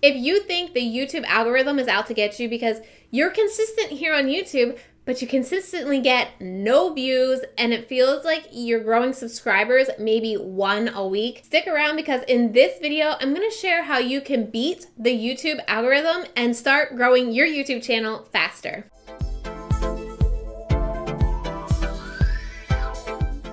If you think the YouTube algorithm is out to get you because you're consistent here on YouTube, but you consistently get no views and it feels like you're growing subscribers maybe one a week, stick around because in this video, I'm gonna share how you can beat the YouTube algorithm and start growing your YouTube channel faster.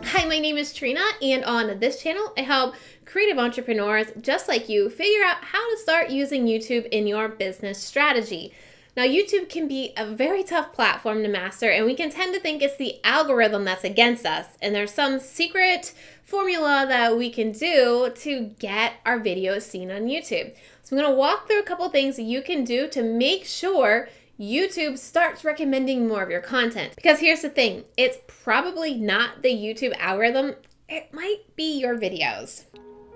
Hi, my name is Trina, and on this channel, I help creative entrepreneurs just like you figure out how to start using YouTube in your business strategy. Now, YouTube can be a very tough platform to master, and we can tend to think it's the algorithm that's against us, and there's some secret formula that we can do to get our videos seen on YouTube. So I'm going to walk through a couple things that you can do to make sure YouTube starts recommending more of your content. Because here's the thing, it's probably not the YouTube algorithm, it might be your videos.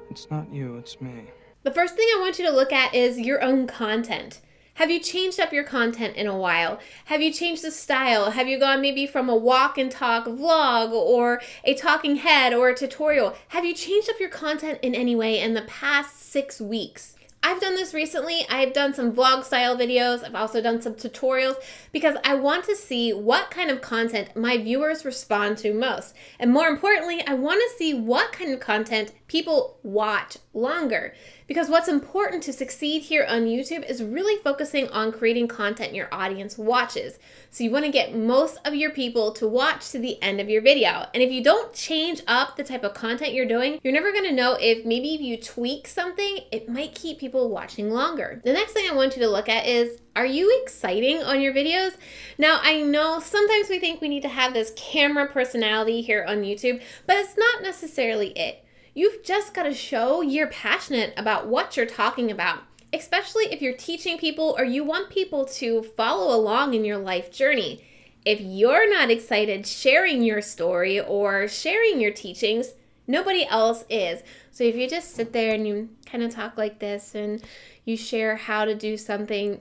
It's not you, it's me. The first thing I want you to look at is your own content. Have you changed up your content in a while? Have you changed the style? Have you gone maybe from a walk and talk vlog or a talking head or a tutorial? Have you changed up your content in any way in the past 6 weeks? I've done this recently. I've done some vlog style videos. I've also done some tutorials because I want to see what kind of content my viewers respond to most. And more importantly, I want to see what kind of content people watch longer. Because what's important to succeed here on YouTube is really focusing on creating content your audience watches. So you want to get most of your people to watch to the end of your video. And if you don't change up the type of content you're doing, you're never going to know if maybe if you tweak something, it might keep people watching longer. The next thing I want you to look at is, are you exciting on your videos? Now, I know sometimes we think we need to have this camera personality here on YouTube, but it's not necessarily it. You've just got to show you're passionate about what you're talking about, especially if you're teaching people or you want people to follow along in your life journey. If you're not excited sharing your story or sharing your teachings, nobody else is. So if you just sit there and you kind of talk like this and you share how to do something,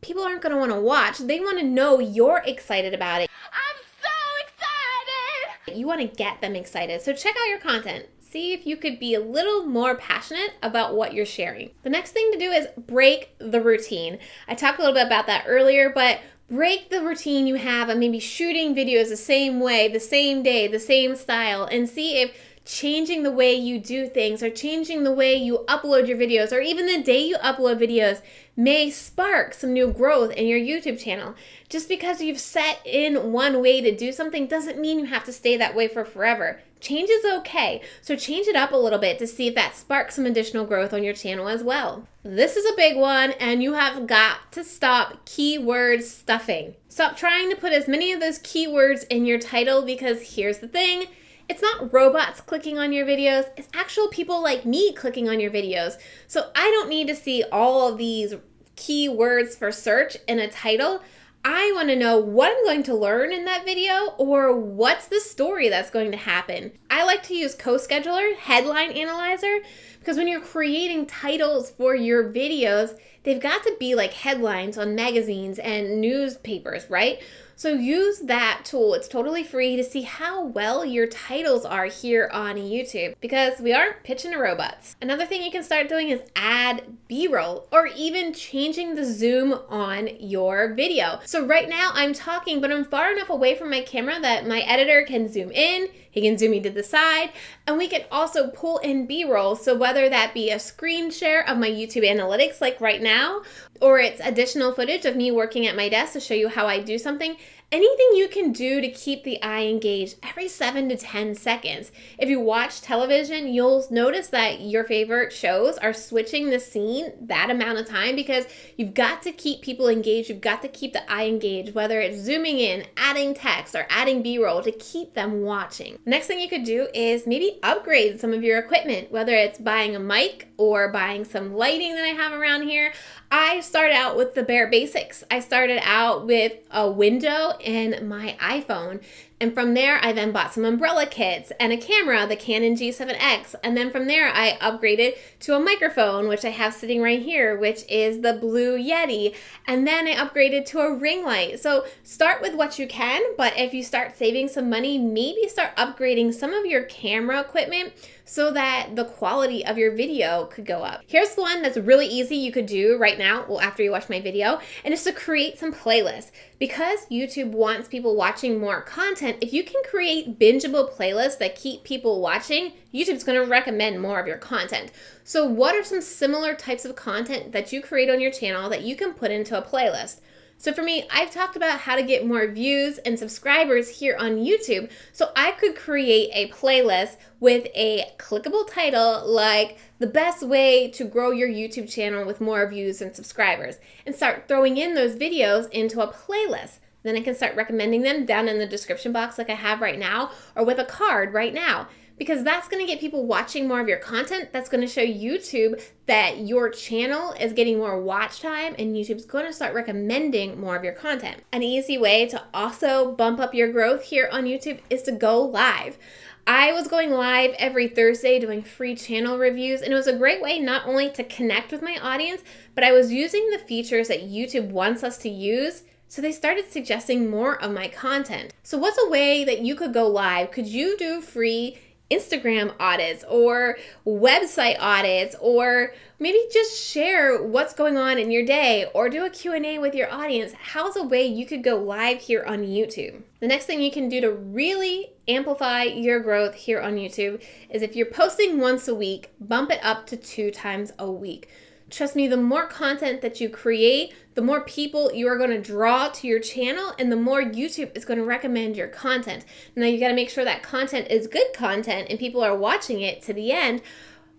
people aren't going to want to watch. They want to know you're excited about it. I'm so excited! You want to get them excited. So check out your content. See if you could be a little more passionate about what you're sharing. The next thing to do is break the routine. I talked a little bit about that earlier, but break the routine you have of maybe shooting videos the same way, the same day, the same style, and see if changing the way you do things or changing the way you upload your videos or even the day you upload videos may spark some new growth in your YouTube channel. Just because you've set in one way to do something doesn't mean you have to stay that way for forever. Change is okay, so change it up a little bit to see if that sparks some additional growth on your channel as well. This is a big one, and you have got to stop keyword stuffing. Stop trying to put as many of those keywords in your title because here's the thing, it's not robots clicking on your videos, it's actual people like me clicking on your videos. So I don't need to see all of these keywords for search in a title. I want to know what I'm going to learn in that video or what's the story that's going to happen. I like to use CoScheduler, Headline Analyzer, because when you're creating titles for your videos, they've got to be like headlines on magazines and newspapers, right? So use that tool. It's totally free to see how well your titles are here on YouTube because we aren't pitching to robots. Another thing you can start doing is add B-roll or even changing the zoom on your video. So right now I'm talking, but I'm far enough away from my camera that my editor can zoom in, he can zoom me to the side, and we can also pull in B-roll. So whether that be a screen share of my YouTube analytics like right now, or it's additional footage of me working at my desk to show you how I do something, anything you can do to keep the eye engaged every 7 to 10 seconds. If you watch television, you'll notice that your favorite shows are switching the scene that amount of time because you've got to keep people engaged. You've got to keep the eye engaged, whether it's zooming in, adding text, or adding B-roll to keep them watching. Next thing you could do is maybe upgrade some of your equipment, whether it's buying a mic or buying some lighting that I have around here. I started out with the bare basics. I started out with a window and my iPhone. And from there, I then bought some umbrella kits and a camera, the Canon G7X. And then from there, I upgraded to a microphone, which I have sitting right here, which is the Blue Yeti. And then I upgraded to a ring light. So start with what you can, but if you start saving some money, maybe start upgrading some of your camera equipment so that the quality of your video could go up. Here's one that's really easy you could do right now, well, after you watch my video, and it's to create some playlists. Because YouTube wants people watching more content, if you can create bingeable playlists that keep people watching, YouTube's gonna recommend more of your content. So what are some similar types of content that you create on your channel that you can put into a playlist? So for me, I've talked about how to get more views and subscribers here on YouTube. So I could create a playlist with a clickable title like the best way to grow your YouTube channel with more views and subscribers, and start throwing in those videos into a playlist. Then I can start recommending them down in the description box like I have right now, or with a card right now. Because that's going to get people watching more of your content. That's going to show YouTube that your channel is getting more watch time, and YouTube's going to start recommending more of your content. An easy way to also bump up your growth here on YouTube is to go live. I was going live every Thursday doing free channel reviews, and it was a great way not only to connect with my audience, but I was using the features that YouTube wants us to use. So they started suggesting more of my content. So what's a way that you could go live? Could you do free Instagram audits or website audits, or maybe just share what's going on in your day, or do a Q&A with your audience? How's a way you could go live here on YouTube? The next thing you can do to really amplify your growth here on YouTube is, if you're posting once a week, bump it up to 2 times a week. Trust me, the more content that you create, the more people you are going to draw to your channel, and the more YouTube is going to recommend your content. Now, you got to make sure that content is good content and people are watching it to the end.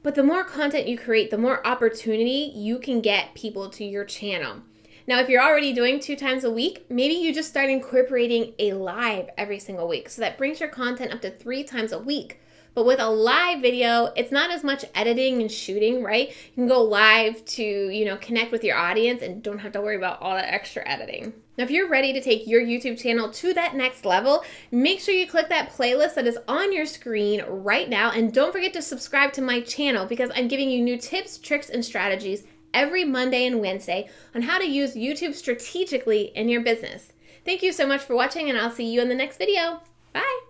But the more content you create, the more opportunity you can get people to your channel. Now, if you're already doing 2 times a week, maybe you just start incorporating a live every single week. So that brings your content up to 3 times a week. But with a live video, it's not as much editing and shooting, right? You can go live to, connect with your audience and don't have to worry about all that extra editing. Now, if you're ready to take your YouTube channel to that next level, make sure you click that playlist that is on your screen right now. And don't forget to subscribe to my channel, because I'm giving you new tips, tricks, and strategies every Monday and Wednesday on how to use YouTube strategically in your business. Thank you so much for watching, and I'll see you in the next video. Bye.